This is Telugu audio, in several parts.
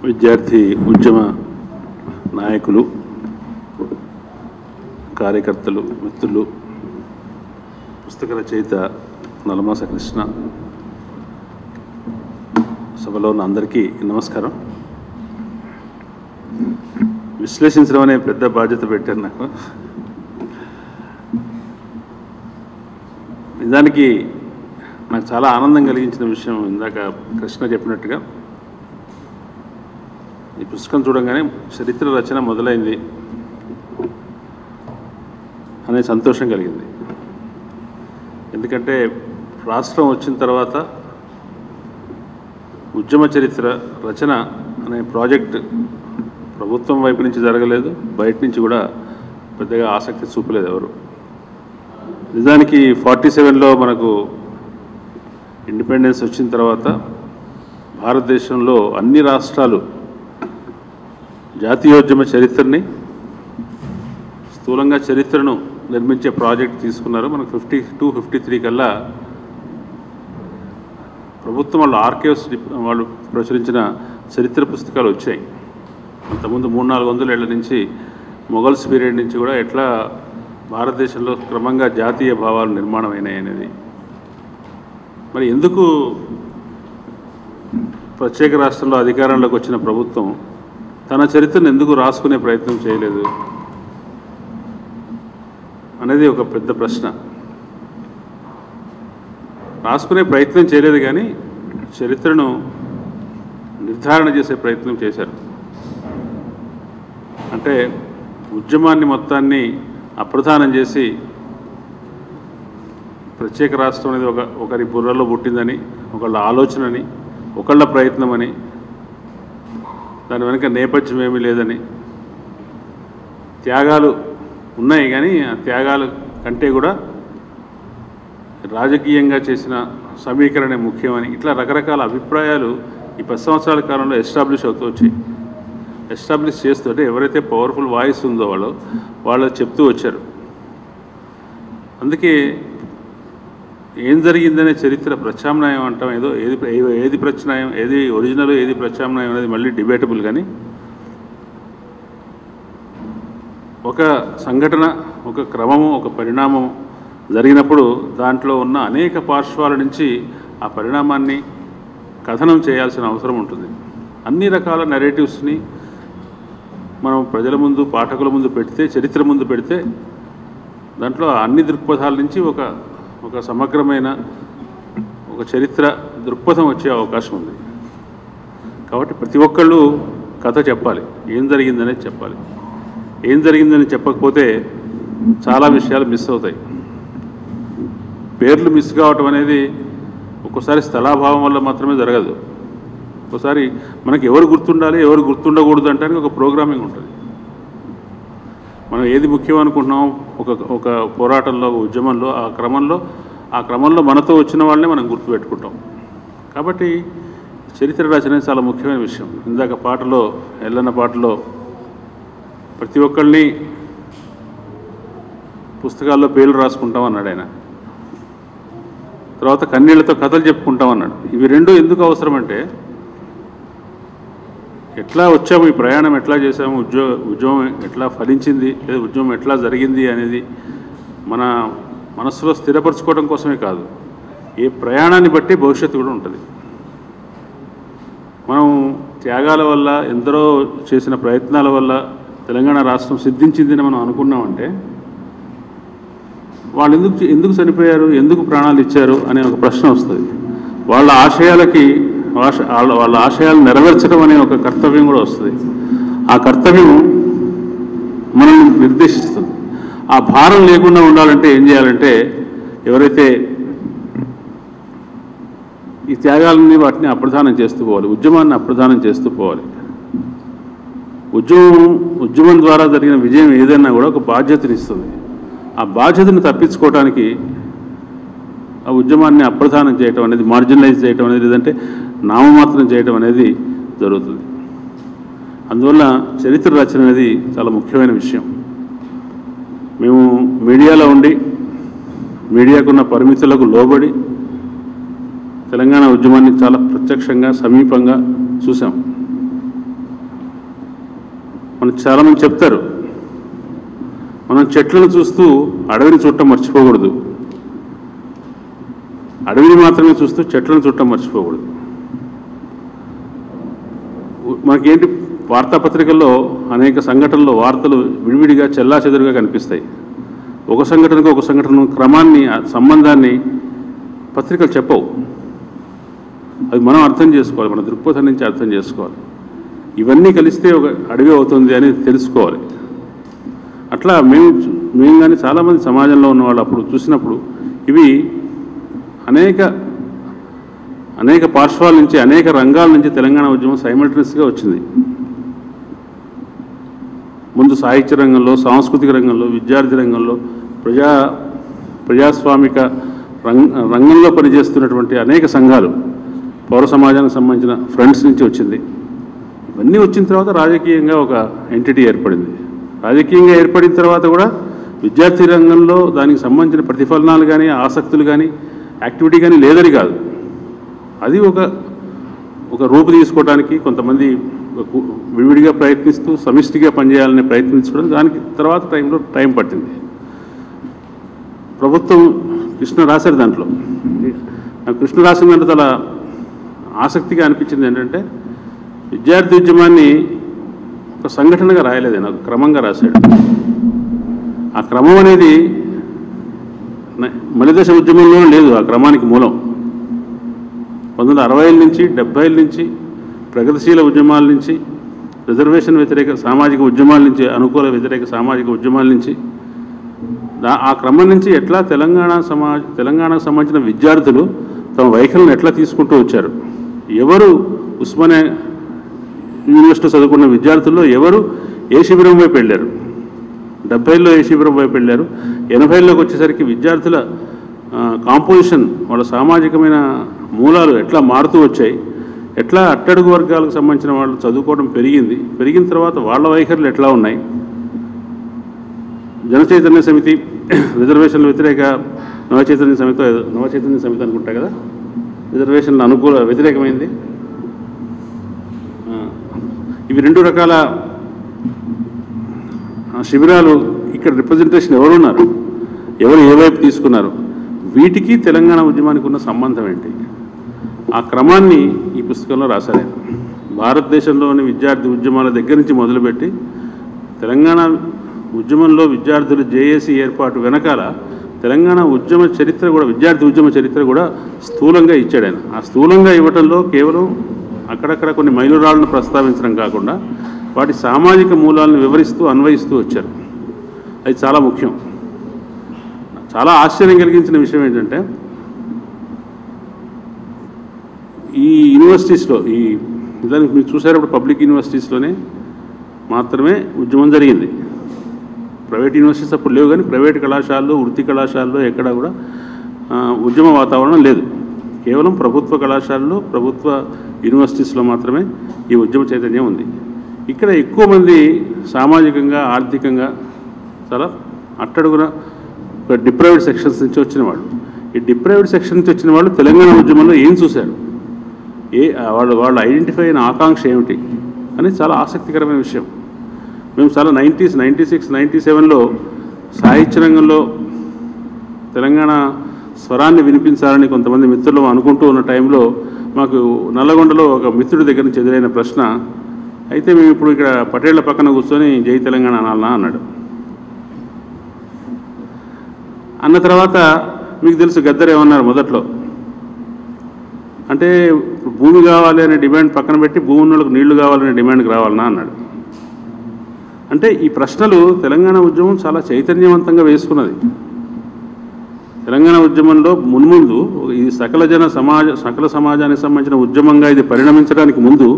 విద్యార్థి ఉద్యమ నాయకులు, కార్యకర్తలు, మిత్రులు, పుస్తక రచయిత నలమాస కృష్ణ, సభలో ఉన్న అందరికీ నమస్కారం. విశ్లేషించడం అనే పెద్ద బాధ్యత పెట్టారు నాకు. నిజానికి నాకు చాలా ఆనందం కలిగించిన విషయం ఇందాక కృష్ణ చెప్పినట్టుగా, ఈ పుస్తకం చూడంగానే చరిత్ర రచన మొదలైంది అనే సంతోషం కలిగింది. ఎందుకంటే రాష్ట్రం వచ్చిన తర్వాత ఉద్యమ చరిత్ర రచన అనే ప్రాజెక్ట్ ప్రభుత్వం వైపు నుంచి జరగలేదు, బయట నుంచి కూడా పెద్దగా ఆసక్తి చూపలేదు ఎవరు. నిజానికి 47లో మనకు ఇండిపెండెన్స్ వచ్చిన తర్వాత భారతదేశంలో అన్ని రాష్ట్రాలు జాతీయోద్యమ చరిత్రని, స్థూలంగా చరిత్రను నిర్మించే ప్రాజెక్ట్ తీసుకున్నారు. మనకు 52-53 కల్లా ప్రభుత్వం వాళ్ళు ఆర్కైవ్స్ వాళ్ళు ప్రచురించిన చరిత్ర పుస్తకాలు వచ్చాయి. అంతకుముందు 300-400 ఏళ్ల నుంచి మొఘల్స్ పీరియడ్ నుంచి కూడా ఎట్లా భారతదేశంలో క్రమంగా జాతీయ భావాలు నిర్మాణం అయినాయి అనేది. మరి ఎందుకు ప్రత్యేక రాష్ట్రంలో అధికారంలోకి వచ్చిన ప్రభుత్వం తన చరిత్రను ఎందుకు రాసుకునే ప్రయత్నం చేయలేదు అనేది ఒక పెద్ద ప్రశ్న. రాసుకునే ప్రయత్నం చేయలేదు కానీ చరిత్రను నిర్ధారణ చేసే ప్రయత్నం చేశారు. అంటే ఉద్యమాన్ని మొత్తాన్ని అప్రధానం చేసి ప్రత్యేక రాష్ట్రం అనేది ఒకరి బుర్రలో పుట్టిందని, ఒకళ్ళ ఆలోచనని, ఒకళ్ళ ప్రయత్నమని, దాని వెనుక నేపథ్యం ఏమీ లేదని, త్యాగాలు ఉన్నాయి కానీ ఆ త్యాగాల కంటే కూడా రాజకీయంగా చేసిన సమీకరణే ముఖ్యమని, ఇట్లా రకరకాల అభిప్రాయాలు ఈ 10 సంవత్సరాల కాలంలో ఎస్టాబ్లిష్ అవుతూ వచ్చాయి. ఎస్టాబ్లిష్ చేస్తుంటే ఎవరైతే పవర్ఫుల్ వాయిస్ ఉందో వాళ్ళు చెప్తూ వచ్చారు. అందుకే ఏం జరిగిందనే చరిత్ర ప్రత్యామ్నాయం అంటాం, ఏదో ఏది ప్రత్యామ్నాయం, ఏది ఒరిజినల్, ఏది ప్రత్యామ్నాయం అనేది మళ్ళీ డిబేటబుల్. కానీ ఒక సంఘటన, ఒక క్రమము, ఒక పరిణామం జరిగినప్పుడు దాంట్లో ఉన్న అనేక పార్శ్వాల నుంచి ఆ పరిణామాన్ని కథనం చేయాల్సిన అవసరం ఉంటుంది. అన్ని రకాల నెరేటివ్స్ని మనం ప్రజల ముందు, పాఠకుల ముందు పెడితే, చరిత్ర ముందు పెడితే దాంట్లో అన్ని దృక్పథాల నుంచి ఒక సమగ్రమైన ఒక చరిత్ర దృక్పథం వచ్చే అవకాశం ఉంది. కాబట్టి ప్రతి ఒక్కళ్ళు కథ చెప్పాలి, ఏం జరిగిందనేది చెప్పాలి. ఏం జరిగిందని చెప్పకపోతే చాలా విషయాలు మిస్ అవుతాయి. పేర్లు మిస్ కావటం అనేది ఒక్కోసారి స్థలాభావం వల్ల మాత్రమే జరగదు. ఒకసారి మనకి ఎవరు గుర్తుండాలి, ఎవరు గుర్తుండకూడదు అంటానికి ఒక ప్రోగ్రామింగ్ ఉంటుంది. మనం ఏది ముఖ్యం అనుకుంటున్నాం ఒక పోరాటంలో, ఉద్యమంలో, ఆ క్రమంలో మనతో వచ్చిన వాళ్ళనే మనం గుర్తుపెట్టుకుంటాం. కాబట్టి చరిత్ర రచన చాలా ముఖ్యమైన విషయం. ఇందాక పాటలో, ఎల్లన్న పాటలో ప్రతి ఒక్కళ్ళని పుస్తకాల్లో పేర్లు రాసుకుంటాం అన్నాడు ఆయన. తర్వాత కన్నీళ్లతో కథలు చెప్పుకుంటాం అన్నాడు. ఇవి రెండు ఎందుకు అవసరం అంటే, ఎట్లా వచ్చాము, ఈ ప్రయాణం ఎట్లా చేసాము, ఉద్యమం ఎట్లా ఫలించింది, లేదా ఉద్యమం ఎట్లా జరిగింది అనేది మన మనస్సులో స్థిరపరచుకోవడం కోసమే కాదు, ఏ ప్రయాణాన్ని బట్టి భవిష్యత్తు కూడా ఉంటుంది. మనం త్యాగాల వల్ల, ఎందరో చేసిన ప్రయత్నాల వల్ల తెలంగాణ రాష్ట్రం సిద్ధించిందని మనం అనుకున్నామంటే, వాళ్ళు ఎందుకు చనిపోయారు, ఎందుకు ప్రాణాలు ఇచ్చారు అనే ఒక ప్రశ్న వస్తుంది. వాళ్ళ ఆశయాలు నెరవేర్చడం అనే ఒక కర్తవ్యం కూడా వస్తుంది. ఆ కర్తవ్యం మనం నిర్దేశిస్తుంది. ఆ భారం లేకుండా ఉండాలంటే ఏం చేయాలంటే, ఎవరైతే ఈ త్యాగాలని వాటిని అప్రధానం చేస్తూ పోవాలి, ఉద్యమాన్ని అప్రధానం చేస్తూ పోవాలి. ఉద్యమం ద్వారా జరిగిన విజయం ఏదైనా కూడా ఒక బాధ్యతనిస్తుంది. ఆ బాధ్యతను తప్పించుకోవడానికి ఆ ఉద్యమాన్ని అప్రధానం చేయటం అనేది, మార్జినలైజ్ చేయటం అనేది, లేదంటే నామమాత్రం చేయటం అనేది జరుగుతుంది. అందువల్ల చరిత్ర రచన అనేది చాలా ముఖ్యమైన విషయం. మేము మీడియాలో ఉండి, మీడియాకున్న పరిమితులకు లోబడి తెలంగాణ ఉద్యమాన్ని చాలా ప్రత్యక్షంగా, సమీపంగా చూసాం. మనం చాలామంది చెప్తారు, మనం చెట్లను చూస్తూ అడవిని చూడటం మర్చిపోకూడదు, అడవిని మాత్రమే చూస్తూ చెట్లను చూడటం మర్చిపోకూడదు. మనకేంటి వార్తాపత్రికల్లో అనేక సంఘటనలు వార్తలు విడివిడిగా చెల్లాచెదురుగా కనిపిస్తాయి. ఒక సంఘటనకు ఒక సంఘటన క్రమాన్ని సంబంధాన్ని పత్రికలు చెప్పవు. అది మనం అర్థం చేసుకోవాలి, మన దృక్పథం నుంచి అర్థం చేసుకోవాలి. ఇవన్నీ కలిస్తే ఒక అడవి అవుతుంది అని తెలుసుకోవాలి. అట్లా మేము కానీ చాలామంది సమాజంలో ఉన్న వాళ్ళు అప్పుడు చూసినప్పుడు ఇవి అనేక పార్శ్వాల నుంచి అనేక రంగాల నుంచి తెలంగాణ ఉద్యమం సైమల్టేనియస్గా వచ్చింది. ముందు సాహిత్య రంగంలో, సాంస్కృతిక రంగంలో, విద్యార్థి రంగంలో, ప్రజాస్వామిక రంగంలో పనిచేస్తున్నటువంటి అనేక సంఘాలు, పౌర సమాజానికి సంబంధించిన ఫ్రెండ్స్ నుంచి వచ్చింది. ఇవన్నీ వచ్చిన తర్వాత రాజకీయంగా ఒక ఎంటిటీ ఏర్పడింది. రాజకీయంగా ఏర్పడిన తర్వాత కూడా విద్యార్థి రంగంలో దానికి సంబంధించిన ప్రతిఫలనాలు కానీ, ఆసక్తులు కానీ, యాక్టివిటీ కానీ లేదని కాదు. అది ఒక రూపు తీసుకోవడానికి కొంతమంది విడివిడిగా ప్రయత్నిస్తూ సమిష్టిగా పనిచేయాలని ప్రయత్నించుకోవడం, దానికి తర్వాత టైం పట్టింది. ప్రభుత్వం కృష్ణ రాశారు, దాంట్లో నాకు కృష్ణ రాసిన దాంట్లో చాలా ఆసక్తిగా అనిపించింది ఏంటంటే, విద్యార్థి ఉద్యమాన్ని ఒక సంఘటనగా రాయలేదు, నాకు క్రమంగా రాశాడు. ఆ క్రమం అనేది మలిదశ ఉద్యమంలో లేదు. ఆ క్రమానికి మూలం 1960ల నుంచి 70ల నుంచి ప్రగతిశీల ఉద్యమాల నుంచి, రిజర్వేషన్ వ్యతిరేక సామాజిక ఉద్యమాల నుంచి, అనుకూల వ్యతిరేక సామాజిక ఉద్యమాల నుంచి, ఆ క్రమం నుంచి ఎట్లా తెలంగాణకు సంబంధించిన విద్యార్థులు తమ వైఖరిని ఎట్లా తీసుకుంటూ వచ్చారు. ఎవరు ఉస్మానియా యూనివర్సిటీ చదువుకున్న విద్యార్థుల్లో ఎవరు ఏ శిబిరం వైపు వెళ్ళారు, 70ల్లో ఏ శిబిరం వైపు వెళ్ళారు, 80ల్లోకి వచ్చేసరికి విద్యార్థుల కాంపోజిషన్, వాళ్ళ సామాజికమైన మూలాలు ఎట్లా మారుతూ వచ్చాయి, ఎట్లా అట్టడుగు వర్గాలకు సంబంధించిన వాళ్ళు చదువుకోవడం పెరిగిన తర్వాత వాళ్ళ వైఖరులు ఎట్లా ఉన్నాయి. జనచైతన్య సమితి, రిజర్వేషన్ల వ్యతిరేక నవచైతన్య సమితి అనుకుంటా కదా, రిజర్వేషన్ల వ్యతిరేకమైంది. ఇవి రెండు రకాల శిబిరాలు. ఇక్కడ రిప్రజెంటేషన్ ఎవరున్నారు, ఎవరు ఏ వైపు తీసుకున్నారు, వీటికి తెలంగాణ ఉద్యమానికి ఉన్న సంబంధం ఏంటి, ఆ క్రమాన్ని ఈ పుస్తకంలో రాశారు. భారతదేశంలోని విద్యార్థి ఉద్యమాల దగ్గర నుంచి మొదలుపెట్టి తెలంగాణ ఉద్యమంలో విద్యార్థులు జేఏసీ ఏర్పాటు వెనకాల తెలంగాణ ఉద్యమ చరిత్ర కూడా, విద్యార్థి ఉద్యమ చరిత్ర కూడా స్థూలంగా ఇచ్చాడు ఆయన. ఆ స్థూలంగా ఇవ్వటంలో కేవలం అక్కడక్కడ కొన్ని మైలురాళ్లను ప్రస్తావించడం కాకుండా వాటి సామాజిక మూలాలను వివరిస్తూ అన్వయిస్తూ వచ్చారు. అది చాలా ముఖ్యం. చాలా ఆశ్చర్యం కలిగించిన విషయం ఏంటంటే, ఈ యూనివర్సిటీస్లో దానికి మీరు చూసారప్పుడు పబ్లిక్ యూనివర్సిటీస్లోనే మాత్రమే ఉద్యమం జరిగింది. ప్రైవేట్ యూనివర్సిటీస్ అప్పుడు లేవు, కానీ ప్రైవేట్ కళాశాలలో, వృత్తి కళాశాలలో ఎక్కడా కూడా ఉద్యమ వాతావరణం లేదు. కేవలం ప్రభుత్వ కళాశాలలో, ప్రభుత్వ యూనివర్సిటీస్లో మాత్రమే ఈ ఉద్యమ చైతన్యం ఉంది. ఇక్కడ ఎక్కువ మంది సామాజికంగా, ఆర్థికంగా చాలా అట్టడుగున డిప్రైవ్డ్ సెక్షన్స్ నుంచి వచ్చిన వాళ్ళు. ఈ డిప్రైవ్డ్ సెక్షన్ నుంచి వచ్చిన వాళ్ళు తెలంగాణ ఉద్యమంలో ఏం చూశారు, వాళ్ళు ఐడెంటిఫై అయిన ఆకాంక్ష ఏమిటి అనేది చాలా ఆసక్తికరమైన విషయం. మేము చాలా 96, 97లో సాహిత్య రంగంలో తెలంగాణ స్వరాన్ని వినిపించాలని కొంతమంది మిత్రులు అనుకుంటూ ఉన్న టైంలో మాకు నల్లగొండలో ఒక మిత్రుడి దగ్గర నుంచి ఎదురైన ప్రశ్న, అయితే మేము ఇప్పుడు ఇక్కడ పటేళ్ల పక్కన కూర్చొని జై తెలంగాణ అనాలనా అన్నాడు. అన్న తర్వాత మీకు తెలుసు గద్దర్ ఏమన్నారు మొదట్లో, అంటే భూమి కావాలి అనే డిమాండ్ పక్కన పెట్టి భూమి ఉన్నోళ్ళకి నీళ్లు కావాలనే డిమాండ్కి రావాలనా అన్నాడు. అంటే ఈ ప్రశ్నలు తెలంగాణ ఉద్యమం చాలా చైతన్యవంతంగా వేసుకున్నది. తెలంగాణ ఉద్యమంలో మున్ముందు ఈ సకల సమాజానికి సంబంధించిన ఉద్యమంగా ఇది పరిణమించడానికి ముందు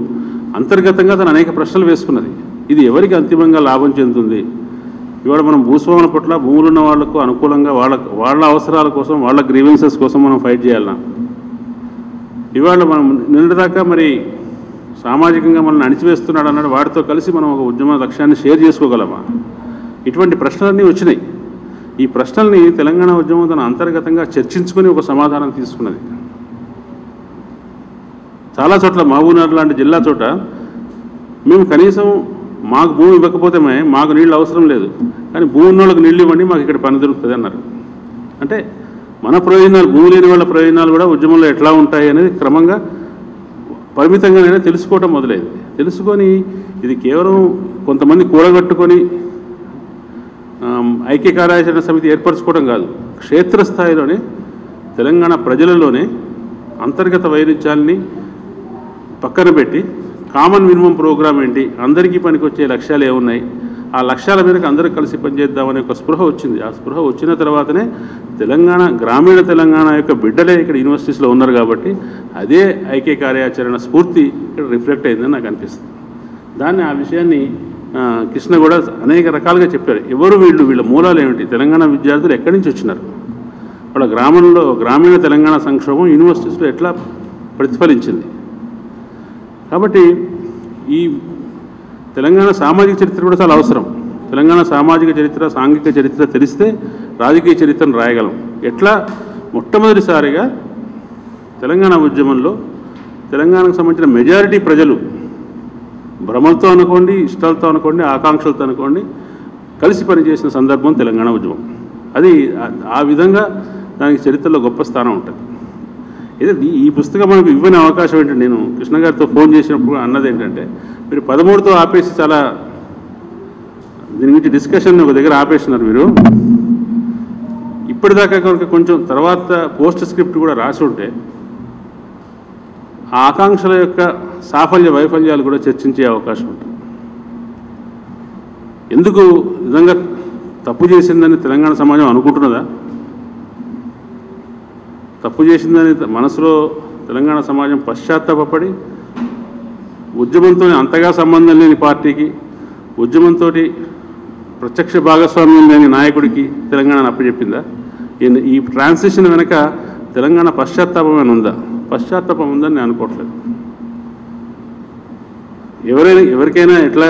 అంతర్గతంగా తను అనేక ప్రశ్నలు వేసుకున్నది. ఇది ఎవరికి అంతిమంగా లాభం చెందుతుంది, ఇవాళ మనం భూస్వాముల పట్ల భూములున్న వాళ్లకు అనుకూలంగా వాళ్ళ అవసరాల కోసం, వాళ్ళ గ్రీవెన్సెస్ కోసం మనం ఫైట్ చేయాలన్నా, ఇవాళ మనం నిన్నటిదాకా మరి సామాజికంగా మనల్ని అణిచివేస్తున్నాడు అన్నాడు, వాడితో కలిసి మనం ఒక ఉద్యమ లక్ష్యాన్ని షేర్ చేసుకోగలమా, ఇటువంటి ప్రశ్నలన్నీ వచ్చినాయి. ఈ ప్రశ్నల్ని తెలంగాణ ఉద్యమం తన అంతర్గతంగా చర్చించుకొని ఒక సమాధానం తీసుకున్నది. చాలా చోట్ల మహబూబ్నగర్ లాంటి జిల్లా చోట మేము కనీసం మాకు భూమి ఇవ్వకపోతే మాకు నీళ్ళు అవసరం లేదు, కానీ భూమి ఉన్న వాళ్ళకి నీళ్ళు ఇవ్వండి, మాకు ఇక్కడ పని దొరుకుతుంది అన్నారు. అంటే మన ప్రయోజనాలు, భూమి లేని వాళ్ళ ప్రయోజనాలు కూడా ఉద్యమంలో ఎట్లా ఉంటాయి అనేది క్రమంగా పరిమితంగానైనా తెలుసుకోవటం మొదలైంది. తెలుసుకొని ఇది కేవలం కొంతమంది కూడగట్టుకొని ఐక్య కార్యాచరణ సమితి ఏర్పరచుకోవడం కాదు, క్షేత్రస్థాయిలోనే తెలంగాణ ప్రజలలోనే అంతర్గత వైరుధ్యాన్ని పక్కన పెట్టి కామన్ మినిమం ప్రోగ్రామ్ ఏంటి, అందరికీ పనికొచ్చే లక్ష్యాలు ఏమున్నాయి, ఆ లక్ష్యాల మేరకు అందరూ కలిసి పనిచేద్దామనే ఒక స్పృహ వచ్చింది. ఆ స్పృహ వచ్చిన తర్వాతనే తెలంగాణ, గ్రామీణ తెలంగాణ యొక్క బిడ్డలే ఇక్కడ యూనివర్సిటీస్లో ఉన్నారు కాబట్టి అదే ఐక్య కార్యాచరణ స్ఫూర్తి ఇక్కడ రిఫ్లెక్ట్ అయిందని నాకు అనిపిస్తుంది. దాన్ని, ఆ విషయాన్ని కృష్ణ కూడా అనేక రకాలుగా చెప్పారు. ఎవరు వీళ్ళ మూలాలు ఏమిటి, తెలంగాణ విద్యార్థులు ఎక్కడి నుంచి వచ్చినారు, వాళ్ళ గ్రామంలో గ్రామీణ తెలంగాణ సంక్షోభం యూనివర్సిటీస్లో ఎట్లా ప్రతిఫలించింది. కాబట్టి ఈ తెలంగాణ సామాజిక చరిత్ర కూడా చాలా అవసరం. తెలంగాణ సామాజిక చరిత్ర, సాంఘిక చరిత్ర తెలిస్తే రాజకీయ చరిత్రను రాయగలం. ఎట్లా మొట్టమొదటిసారిగా తెలంగాణ ఉద్యమంలో తెలంగాణకు సంబంధించిన మెజారిటీ ప్రజలు భ్రమలతో అనుకోండి, ఇష్టాలతో అనుకోండి, ఆకాంక్షలతో అనుకోండి, కలిసి పనిచేసిన సందర్భం తెలంగాణ ఉద్యమం. అది ఆ విధంగా దానికి చరిత్రలో గొప్ప స్థానం ఉంటుంది. అయితే ఈ పుస్తకం మనకు ఇవ్వని అవకాశం ఏంటంటే, నేను కృష్ణ గారితో ఫోన్ చేసినప్పుడు అన్నది ఏంటంటే, మీరు 13తో ఆపేసి చాలా దీని గురించి డిస్కషన్ ఒక దగ్గర ఆపేస్తున్నారు. మీరు ఇప్పటిదాకా కనుక కొంచెం తర్వాత పోస్ట్ స్క్రిప్ట్ కూడా రాసి ఉంటే ఆ ఆకాంక్షల యొక్క సాఫల్య వైఫల్యాలు కూడా చర్చించే అవకాశం ఉంటుంది. ఎందుకు నిజంగా తప్పు చేసిందని తెలంగాణ సమాజం అనుకుంటున్నదా? తప్పు చేసిందని మనసులో తెలంగాణ సమాజం పశ్చాత్తాపడి ఉద్యమంతో అంతగా సంబంధం లేని పార్టీకి, ఉద్యమంతో ప్రత్యక్ష భాగస్వామ్యం లేని నాయకుడికి తెలంగాణను అప్పచెప్పిందా? ఈ ట్రాన్సిషన్ వెనక తెలంగాణ పశ్చాత్తాపమైన ఉందా? పశ్చాత్తాపం ఉందని నేను అనుకోవట్లేదు. ఎవరికైనా ఎట్లా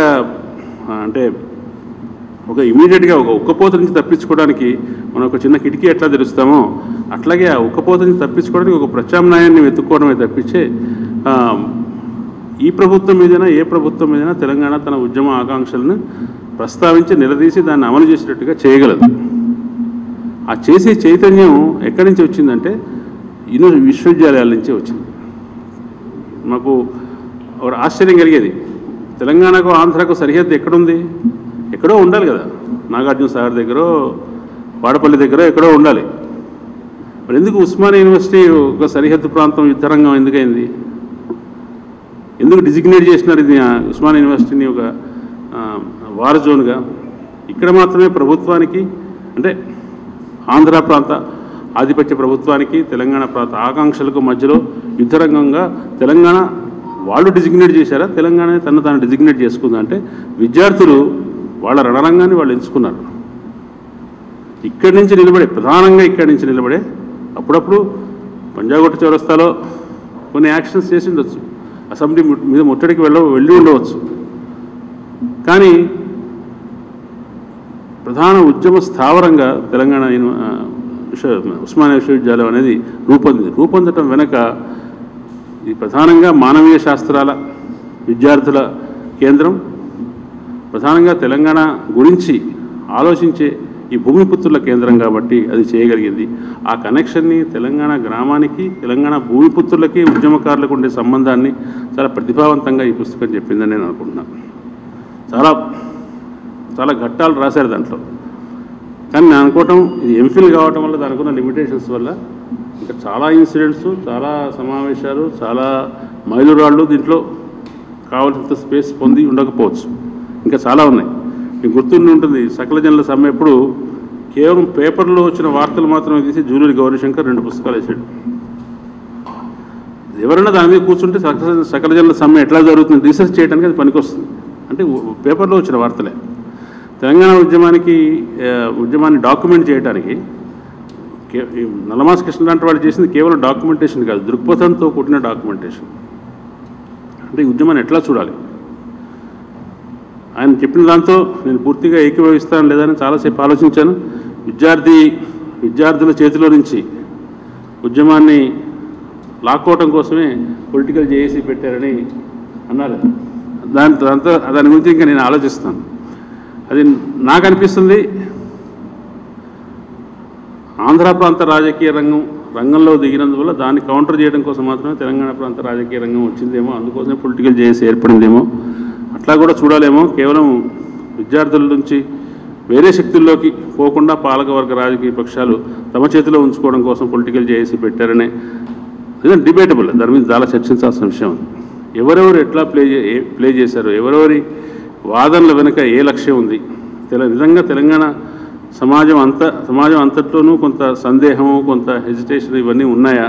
అంటే ఒక ఇమీడియట్గా ఒక ఉక్కపోత నుంచి తప్పించుకోవడానికి మనం ఒక చిన్న కిటికీ ఎట్లా తెరుస్తామో అట్లాగే ఆ ఉక్కపోత నుంచి తప్పించుకోవడానికి ఒక ప్రత్యామ్నాయాన్ని వెతుక్కోవడమే తప్పించే ఈ ప్రభుత్వం మీదైనా ఏ ప్రభుత్వం మీదైనా తెలంగాణ తన ఉద్యమ ఆకాంక్షలను ప్రస్తావించి నిలదీసి దాన్ని అమలు చేసేటట్టుగా చేయగలదు. ఆ చేసే చైతన్యం ఎక్కడి నుంచి వచ్చిందంటే విశ్వవిద్యాలయాల నుంచే వచ్చింది. మాకు ఒక ఆశ్చర్యం కలిగేది, తెలంగాణకు ఆంధ్రాకు సరిహద్దు ఎక్కడుంది? ఎక్కడో ఉండాలి కదా, నాగార్జున సాగర్ దగ్గర, వాడపల్లి దగ్గర ఎక్కడో ఉండాలి. మరి ఎందుకు ఉస్మానియా యూనివర్సిటీ ఒక సరిహద్దు ప్రాంతం యుద్ధరంగం ఎందుకైంది? ఎందుకు డిజిగ్నేట్ చేసినారు ఇది ఉస్మానియా యూనివర్సిటీని ఒక వార్ జోన్గా? ఇక్కడ మాత్రమే ప్రభుత్వానికి, అంటే ఆంధ్ర ప్రాంత ఆధిపత్య ప్రభుత్వానికి తెలంగాణ ప్రాంత ఆకాంక్షలకు మధ్యలో యుద్ధరంగంగా తెలంగాణ వాళ్ళు డిజిగ్నేట్ చేశారా? తెలంగాణ తను తాను డిజిగ్నేట్ చేసుకుందంటే విద్యార్థులు వాళ్ళ రణరంగాన్ని వాళ్ళు ఎంచుకున్నారు. ఇక్కడి నుంచి నిలబడే, ప్రధానంగా ఇక్కడి నుంచి నిలబడే, అప్పుడప్పుడు పంజాగుట్ట చౌరస్తాలో కొన్ని యాక్షన్స్ చేసి ఉండొచ్చు, అసెంబ్లీ మీద ముట్టడికి వెళ్ళి ఉండవచ్చు, కానీ ప్రధాన ఉద్యమ స్థావరంగా తెలంగాణ ఉస్మానియా విశ్వవిద్యాలయం అనేది రూపొందటం వెనక ఇది ప్రధానంగా మానవీయ శాస్త్రాల విద్యార్థుల కేంద్రం, ప్రధానంగా తెలంగాణ గురించి ఆలోచించే ఈ భూమిపుత్రుల కేంద్రం కాబట్టి అది చేయగలిగింది. ఆ కనెక్షన్ని తెలంగాణ గ్రామానికి, తెలంగాణ భూమిపుత్రులకి, ఉద్యమకారులకు ఉండే సంబంధాన్ని చాలా ప్రతిభావంతంగా ఈ పుస్తకం చెప్పిందని నేను అనుకుంటున్నాను. చాలా చాలా ఘట్టాలు రాశారు దాంట్లో, కానీ నేను అనుకోవటం ఇది ఎంఫిల్ కావటం వల్ల, దానికున్న లిమిటేషన్స్ వల్ల ఇంకా చాలా ఇన్సిడెంట్స్, చాలా సమావేశాలు, చాలా మైలురాళ్ళు దీంట్లో కావాల్సినంత స్పేస్ పొంది ఉండకపోవచ్చు. ఇంకా చాలా ఉన్నాయి. మీకు గుర్తుండి ఉంటుంది, సకల జనుల సమ్మె ఎప్పుడు కేవలం పేపర్లో వచ్చిన వార్తలు మాత్రమే తీసి జూలూరి గౌరీశంకర్ 2 పుస్తకాలు వేసాడు. ఎవరైనా దాని మీద కూర్చుంటే సకల జనుల సమ్మె ఎట్లా జరుగుతుంది రీసెర్చ్ చేయడానికి అది పనికొస్తుంది. అంటే పేపర్లో వచ్చిన వార్తలే. తెలంగాణ ఉద్యమాన్ని డాక్యుమెంట్ చేయడానికి నల్లమాస్ కృష్ణ లాంటి వాళ్ళు చేసింది కేవలం డాక్యుమెంటేషన్ కాదు, దృక్పథంతో కూడిన డాక్యుమెంటేషన్. అంటే ఈ ఉద్యమాన్ని ఎట్లా చూడాలి, ఆయన చెప్పిన దాంతో నేను పూర్తిగా ఏకీభవిస్తాను లేదని చాలాసేపు ఆలోచించాను. విద్యార్థుల చేతిలో నుంచి ఉద్యమాన్ని లాక్కోవటం కోసమే పొలిటికల్ జేఏసీ పెట్టారని అన్నారు. దాని గురించి ఇంకా నేను ఆలోచిస్తాను. అది నాకు అనిపిస్తుంది ఆంధ్ర ప్రాంత రాజకీయ రంగంలో దిగినందువల్ల దాన్ని కౌంటర్ చేయడం కోసం మాత్రమే తెలంగాణ ప్రాంత రాజకీయ రంగం వచ్చిందేమో, అందుకోసమే పొలిటికల్ జేఏసీ ఏర్పడిందేమో, అట్లా కూడా చూడాలేమో. కేవలం విద్యార్థుల నుంచి వేరే శక్తుల్లోకి పోకుండా పాలకవర్గ రాజకీయ పక్షాలు తమ చేతిలో ఉంచుకోవడం కోసం పొలిటికల్ జేఏసీ పెట్టారనే డిబేటబుల్, దాని మీద చాలా చర్చించాల్సిన విషయం. ఎవరెవరు ఎట్లా ప్లే చేశారు, ఎవరెవరి వాదనల వెనుక ఏ లక్ష్యం ఉంది, నిజంగా తెలంగాణ సమాజం అంతట్లోనూ కొంత సందేహము, కొంత హెజిటేషన్ ఇవన్నీ ఉన్నాయా?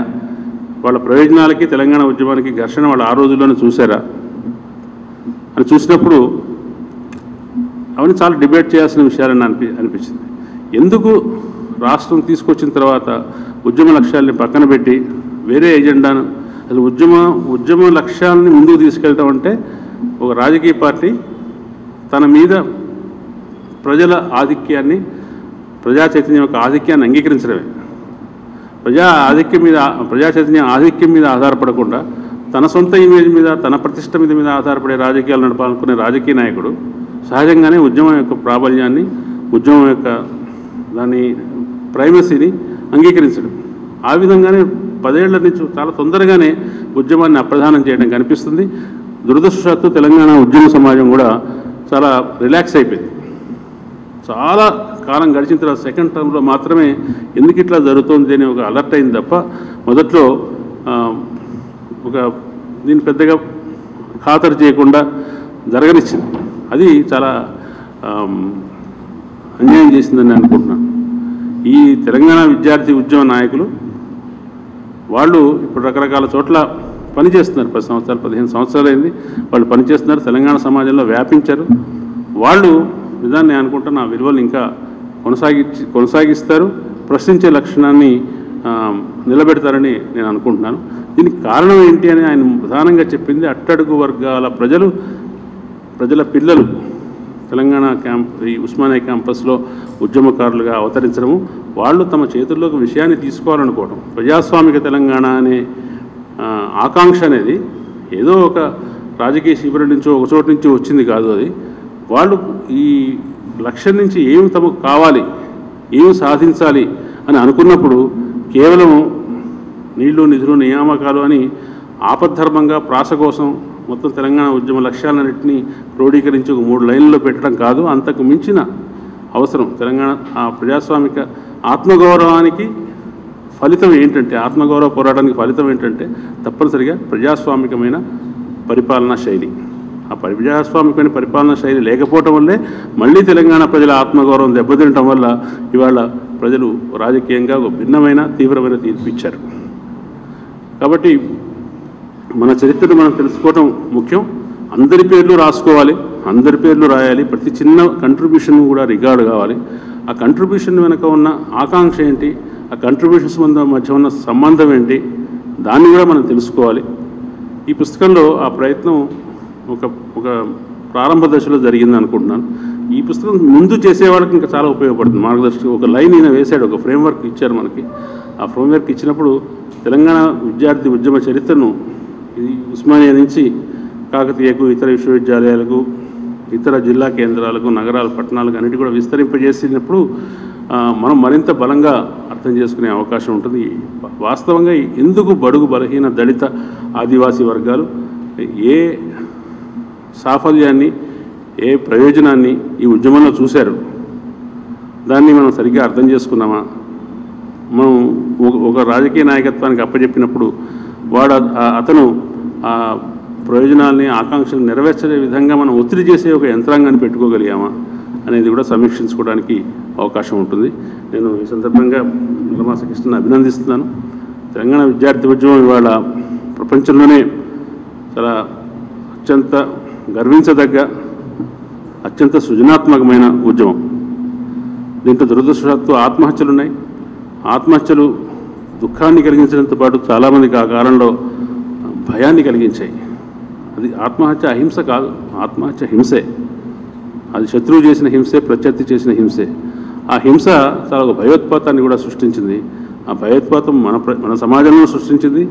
వాళ్ళ ప్రయోజనాలకి తెలంగాణ ఉద్యమానికి ఘర్షణ వాళ్ళు ఆ రోజుల్లోనే చూసారా అని చూసినప్పుడు అవన్నీ చాలా డిబేట్ చేయాల్సిన విషయాలని అనిపించింది. ఎందుకు రాష్ట్రం తీసుకొచ్చిన తర్వాత ఉద్యమ లక్ష్యాలని పక్కన పెట్టి వేరే ఎజెండాను, అసలు ఉద్యమ లక్ష్యాలని ముందుకు తీసుకెళ్ళటం అంటే ఒక రాజకీయ పార్టీ తన మీద ప్రజల ఆధిక్యాన్ని, ప్రజా చైతన్యం యొక్క ఆధిక్యాన్ని అంగీకరించడమే. ప్రజా చైతన్యం ఆధిక్యం మీద ఆధారపడకుండా తన సొంత ఇమేజ్ మీద, తన ప్రతిష్ట మీద ఆధారపడే రాజకీయాలు నడపాలనుకునే రాజకీయ నాయకుడు సహజంగానే ఉద్యమం యొక్క ప్రాబల్యాన్ని, ఉద్యమం యొక్క దాని ప్రైమసీని అంగీకరించడం. ఆ విధంగానే 10 ఏళ్ల నుంచి చాలా తొందరగానే ఉద్యమాన్ని అప్రధానం చేయడం కనిపిస్తుంది. దురదృష్టవశాత్తు తెలంగాణ ఉద్యమ సమాజం కూడా చాలా రిలాక్స్ అయిపోయింది. చాలా కాలం గడిచిన తర్వాత సెకండ్ టర్మ్లో మాత్రమే ఎందుకు ఇట్లా జరుగుతుంది అని ఒక అలర్ట్ అయింది తప్ప మొదట్లో దీన్ని పెద్దగా ఖాతరు చేయకుండా జరగనిచ్చింది. అది చాలా అన్యాయం చేసిందని అనుకుంటున్నాను. ఈ తెలంగాణ విద్యార్థి ఉద్యమ నాయకులు వాళ్ళు ఇప్పుడు రకరకాల చోట్ల పనిచేస్తున్నారు. 10 సంవత్సరాలు 15 సంవత్సరాలు అయింది వాళ్ళు పనిచేస్తున్నారు, తెలంగాణ సమాజంలో వ్యాపించారు. వాళ్ళు నిజాన్ని అనుకుంటున్న ఆ విలువలు ఇంకా కొనసాగిస్తారు, ప్రశ్నించే లక్షణాన్ని నిలబెడతారని నేను అనుకుంటున్నాను. దీనికి కారణం ఏంటి అని ఆయన ప్రధానంగా చెప్పింది అట్టడుగు వర్గాల ప్రజల పిల్లలు తెలంగాణ ఈ ఉస్మానియా క్యాంపస్లో ఉద్యమకారులుగా అవతరించడము, వాళ్ళు తమ చేతుల్లోకి విషయాన్ని తీసుకోవాలనుకోవడం. ప్రజాస్వామిక తెలంగాణ అనే ఆకాంక్ష అనేది ఏదో ఒక రాజకీయ శిబిరం నుంచో ఒక చోటు నుంచి వచ్చింది కాదు. అది వాళ్ళు ఈ లక్ష్యం నుంచి ఏమి తమకు కావాలి, ఏమి సాధించాలి అని అనుకున్నప్పుడు కేవలం నీళ్లు నిధులు నియామకాలు అని ఆపద్ధర్మంగా ప్రాస కోసం మొత్తం తెలంగాణ ఉద్యమ లక్ష్యాలన్నింటినీ క్రోడీకరించి ఒక 3 లైన్లలో పెట్టడం కాదు. అంతకు మించిన అవసరం తెలంగాణ ఆ ప్రజాస్వామిక ఆత్మగౌరవానికి ఫలితం ఏంటంటే, ఆత్మగౌరవ పోరాటానికి ఫలితం ఏంటంటే తప్పనిసరిగా ప్రజాస్వామికమైన పరిపాలనా శైలి. ఆ ప్రజాస్వామికమైన పరిపాలనా శైలి లేకపోవటం వల్లే మళ్ళీ తెలంగాణ ప్రజల ఆత్మగౌరవం దెబ్బతినటం వల్ల ఇవాళ ప్రజలు రాజకీయంగా ఒక భిన్నమైన తీవ్రమైన తీర్పు ఇచ్చారు. కాబట్టి మన చరిత్రను మనం తెలుసుకోవటం ముఖ్యం. అందరి పేర్లు రాసుకోవాలి, అందరి పేర్లు రాయాలి, ప్రతి చిన్న కంట్రిబ్యూషన్ కూడా రికార్డు కావాలి. ఆ కంట్రిబ్యూషన్ వెనుక ఉన్న ఆకాంక్ష ఏంటి, ఆ కంట్రిబ్యూషన్స్ మధ్య ఉన్న సంబంధం ఏంటి, దాన్ని కూడా మనం తెలుసుకోవాలి. ఈ పుస్తకంలో ఆ ప్రయత్నం ఒక ప్రారంభ దశలో జరిగింది అనుకుంటున్నాను. ఈ పుస్తకం ముందు చేసేవాళ్ళకి ఇంకా చాలా ఉపయోగపడుతుంది. మార్గదర్శక ఒక లైన్ ఈయన వేశాడు, ఒక ఫ్రేమ్వర్క్ ఇచ్చారు మనకి. ఆ ఫ్రేమ్వర్క్ ఇచ్చినప్పుడు తెలంగాణ విద్యార్థి ఉద్యమ చరిత్రను ఇది ఉస్మానియా నుంచి కాకతీయకు, ఇతర విశ్వవిద్యాలయాలకు, ఇతర జిల్లా కేంద్రాలకు, నగరాలు, పట్టణాలకు అన్నిటి కూడా విస్తరింపజేసినప్పుడు మనం మరింత బలంగా అర్థం చేసుకునే అవకాశం ఉంటుంది. వాస్తవంగా ఎందుకు బడుగు బలహీన దళిత ఆదివాసీ వర్గాలు ఏ సాఫల్యాన్ని, ఏ ప్రయోజనాన్ని ఈ ఉద్యమంలో చూశారు, దాన్ని మనం సరిగ్గా అర్థం చేసుకున్నామా? మనం ఒక రాజకీయ నాయకత్వానికి అప్పచెప్పినప్పుడు అతను ఆ ప్రయోజనాల్ని, ఆకాంక్షలు నెరవేర్చే విధంగా మనం ఒత్తిడి చేసే ఒక యంత్రాంగాన్ని పెట్టుకోగలిగామా అనేది కూడా సమీక్షించుకోవడానికి అవకాశం ఉంటుంది. నేను ఈ సందర్భంగా నిలమాస కృష్ణని అభినందిస్తున్నాను. తెలంగాణ విద్యార్థి ఉద్యమం ఇవాళ ప్రపంచంలోనే చాలా అత్యంత గర్వించదగ్గ, అత్యంత సృజనాత్మకమైన ఉద్యమం. దీంట్లో దురదృష్టవశాత్తు ఆత్మహత్యలు ఉన్నాయి. ఆత్మహత్యలు దుఃఖాన్ని కలిగించడంతో పాటు చాలామందికి ఆ కాలంలో భయాన్ని కలిగించాయి. అది ఆత్మహత్య అహింస కాదు, ఆత్మహత్య హింసే. అది శత్రువు చేసిన హింసే, ప్రత్యర్థి చేసిన హింసే. ఆ హింస చాలా ఒక భయోత్పాతాన్ని కూడా సృష్టించింది. ఆ భయోత్పాతం మన సమాజంలో సృష్టించింది,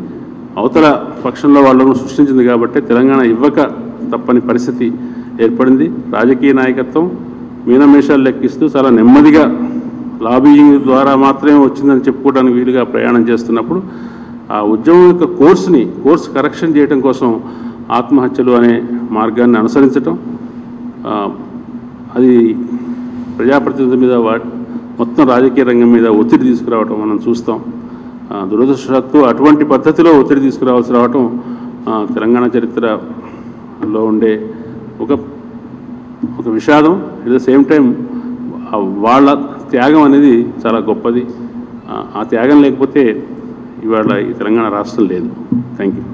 అవతల పక్షంలో వాళ్ళను సృష్టించింది. కాబట్టి తెలంగాణ ఇవ్వక తప్పని పరిస్థితి ఏర్పడింది. రాజకీయ నాయకత్వం మీనమేషాలు లెక్కిస్తూ చాలా నెమ్మదిగా లాబియింగ్ ద్వారా మాత్రమే వచ్చిందని చెప్పుకోవడానికి వీలుగా ప్రయాణం చేస్తున్నప్పుడు ఆ ఉద్యమం యొక్క కోర్స్ కరెక్షన్ చేయడం కోసం ఆత్మహత్యలు అనే మార్గాన్ని అనుసరించటం, అది ప్రజాప్రతినిధుల మీద మొత్తం రాజకీయ రంగం మీద ఒత్తిడి తీసుకురావటం మనం చూస్తాం. దురదృష్టవశాత్తు అటువంటి పద్ధతిలో ఒత్తిడి తీసుకురావాల్సి రావటం తెలంగాణ చరిత్రలో ఉండే ఒక విషాదం. ఎట్ ద సేమ్ టైం వాళ్ళ త్యాగం అనేది చాలా గొప్పది. ఆ త్యాగం లేకపోతే ఇవాళ ఈ తెలంగాణ రాష్ట్రం లేదు. Thank you.